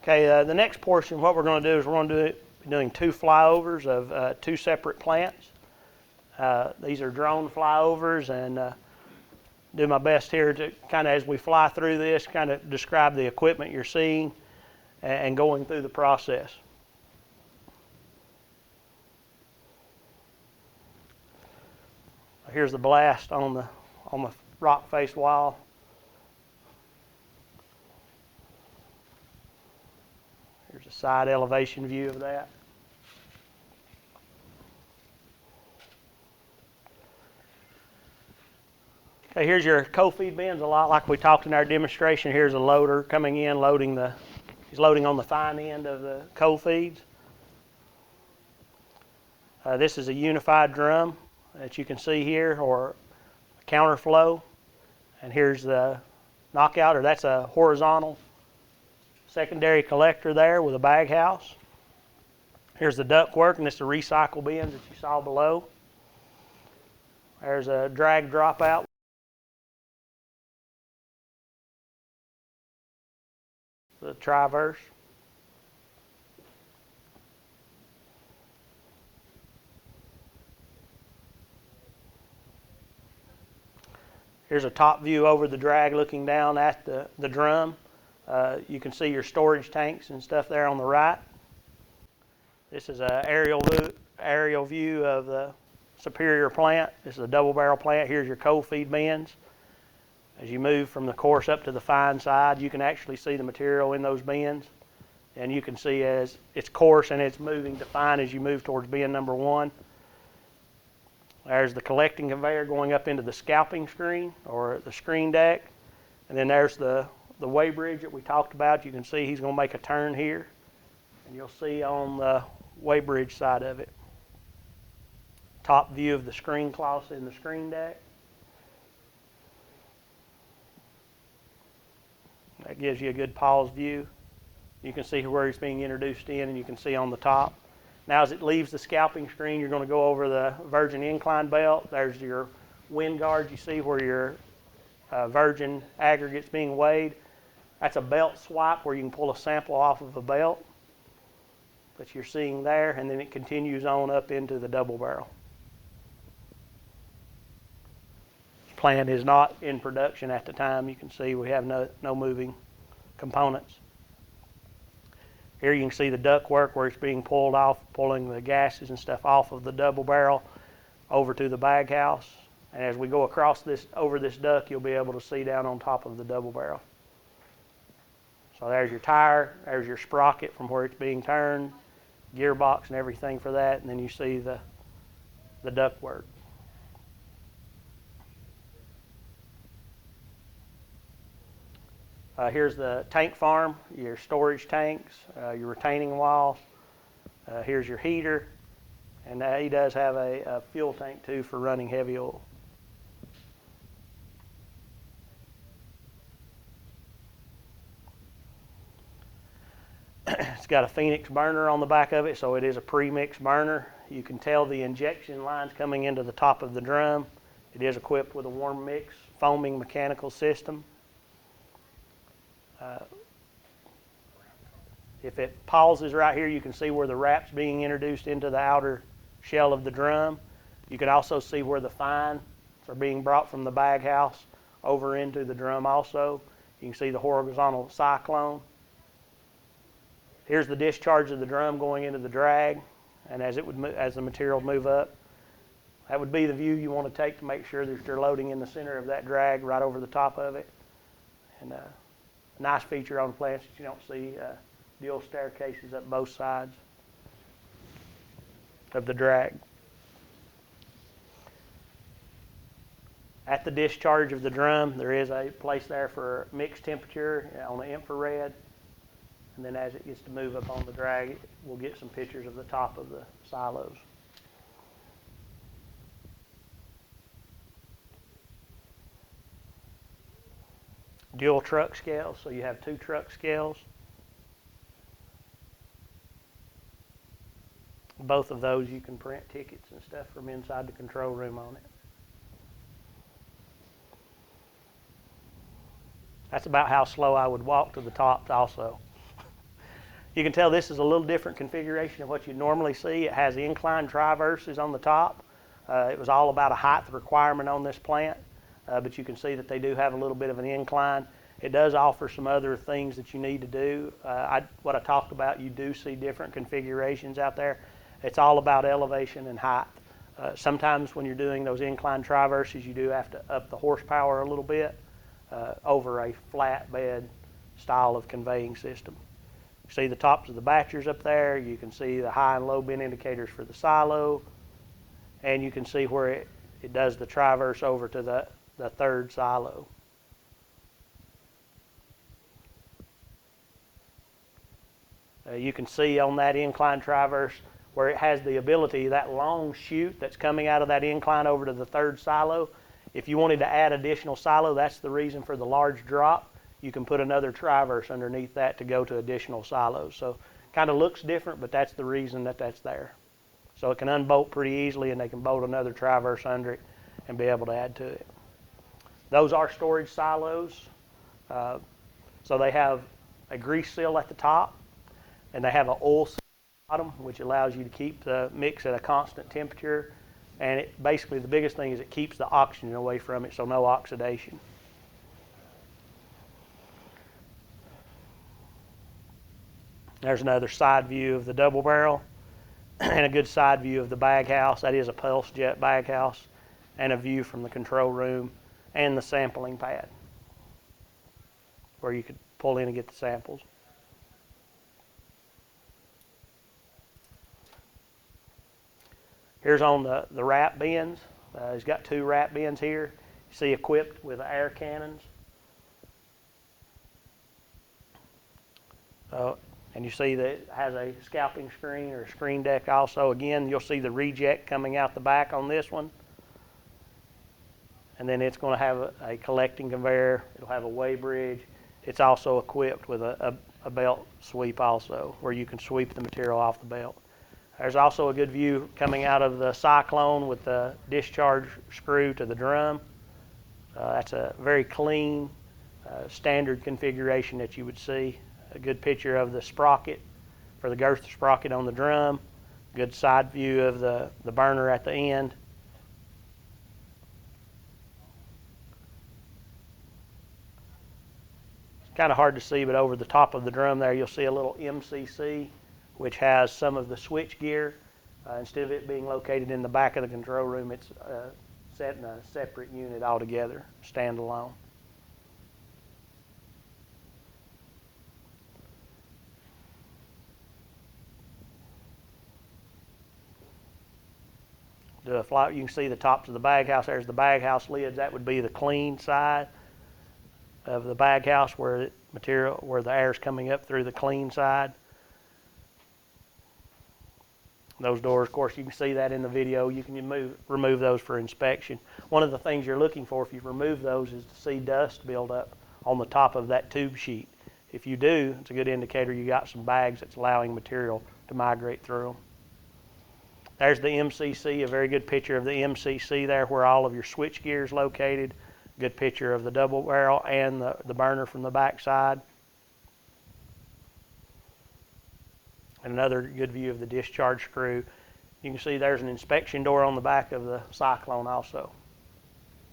Okay, the next portion, what we're going to do is we're going to be doing 2 flyovers of 2 separate plants. These are drone flyovers, and do my best here to kind of, as we fly through this, kind of describe the equipment you're seeing and going through the process. Here's the blast on the rock face wall. Here's a side elevation view of that. Okay, here's your co-feed bins, a lot like we talked in our demonstration. Here's a loader coming in, he's loading on the fine end of the co-feeds. This is a unified drum that you can see here, or a counterflow. And here's the knockout, or that's a horizontal secondary collector there with a bag house. Here's the ductwork, and this is the recycle bins that you saw below. There's a drag dropout. The Traverse. Here's a top view over the drag looking down at the drum. You can see your storage tanks and stuff there on the right. This is an aerial view of the Superior plant. This is a double barrel plant. Here's your cold feed bins. As you move from the coarse up to the fine side, you can actually see the material in those bins. And you can see as it's coarse and it's moving to fine as you move towards bin number 1. There's the collecting conveyor going up into the scalping screen, or the screen deck. And then there's the weigh bridge that we talked about. You can see he's going to make a turn here. And you'll see on the weigh bridge side of it. Top view of the screen cloths in the screen deck. That gives you a good pause view. You can see where it's being introduced in, and you can see on the top. Now as it leaves the scalping screen, you're going to go over the virgin incline belt. There's your wind guard. You see where your virgin aggregate's being weighed. That's a belt swipe where you can pull a sample off of a belt that you're seeing there, and then it continues on up into the double barrel. This plant is not in production at the time. You can see we have no moving components. Here you can see the duct work where it's being pulled off, pulling the gases and stuff off of the double barrel over to the bag house. And as we go across over this duct, you'll be able to see down on top of the double barrel. So there's your tire, there's your sprocket from where it's being turned, gearbox and everything for that, and then you see the duct work. Here's the tank farm, your storage tanks, your retaining wall. Here's your heater, and he does have a fuel tank too for running heavy oil. It's got a Phoenix burner on the back of it, so it is a pre-mix burner. You can tell the injection lines coming into the top of the drum. It is equipped with a warm mix foaming mechanical system. If it pauses right here, you can see where the wrap's being introduced into the outer shell of the drum. You can also see where the fines are being brought from the bag house over into the drum also. You can see the horizontal cyclone. Here's the discharge of the drum going into the drag, and as the material move up. That would be the view you want to take to make sure that you're loading in the center of that drag right over the top of it. And a nice feature on the plants that you don't see dual staircases up both sides of the drag. At the discharge of the drum, there is a place there for mixed temperature on the infrared. And then as it gets to move up on the drag, we'll get some pictures of the top of the silos. Dual truck scales, so you have 2 truck scales. Both of those you can print tickets and stuff from inside the control room on it. That's about how slow I would walk to the tops also. You can tell this is a little different configuration of what you normally see. It has incline traverses on the top. It was all about a height requirement on this plant, but you can see that they do have a little bit of an incline. It does offer some other things that you need to do. What I talked about, you do see different configurations out there. It's all about elevation and height. Sometimes when you're doing those incline traverses, you do have to up the horsepower a little bit over a flatbed style of conveying system. You see the tops of the batchers up there. You can see the high and low bend indicators for the silo. And you can see where it does the traverse over to the third silo. You can see on that incline traverse where it has the ability, that long chute that's coming out of that incline over to the third silo. If you wanted to add additional silo, that's the reason for the large drop. You can put another traverse underneath that to go to additional silos. So kind of looks different, but that's the reason that that's there. So it can unbolt pretty easily, and they can bolt another traverse under it and be able to add to it. Those are storage silos. So they have a grease seal at the top, and they have an oil seal at the bottom, which allows you to keep the mix at a constant temperature. And basically the biggest thing is it keeps the oxygen away from it, so no oxidation. There's another side view of the double barrel and a good side view of the bag house. That is a pulse jet bag house, and a view from the control room and the sampling pad where you could pull in and get the samples. Here's on the wrap bins. He's got 2 wrap bins here. You see equipped with air cannons. And you see that it has a scalping screen or a screen deck also. Again, you'll see the reject coming out the back on this one. And then it's going to have a collecting conveyor. It'll have a weigh bridge. It's also equipped with a belt sweep also, where you can sweep the material off the belt. There's also a good view coming out of the cyclone with the discharge screw to the drum. That's a very clean, standard configuration that you would see. A good picture of the sprocket for the girth sprocket on the drum. Good side view of the burner at the end. It's kind of hard to see, but over the top of the drum there you'll see a little MCC, which has some of the switch gear. Instead of it being located in the back of the control room, it's set in a separate unit altogether, standalone. You can see the tops of the bag house. There's the bag house lids. That would be the clean side of the bag house where the air is coming up through the clean side. Those doors, of course, you can see that in the video. You can remove those for inspection. One of the things you're looking for if you remove those is to see dust build up on the top of that tube sheet. If you do, it's a good indicator you got some bags that's allowing material to migrate through them. There's the MCC, a very good picture of the MCC there where all of your switch gear is located. Good picture of the double barrel and the burner from the back side. And another good view of the discharge screw. You can see there's an inspection door on the back of the cyclone also.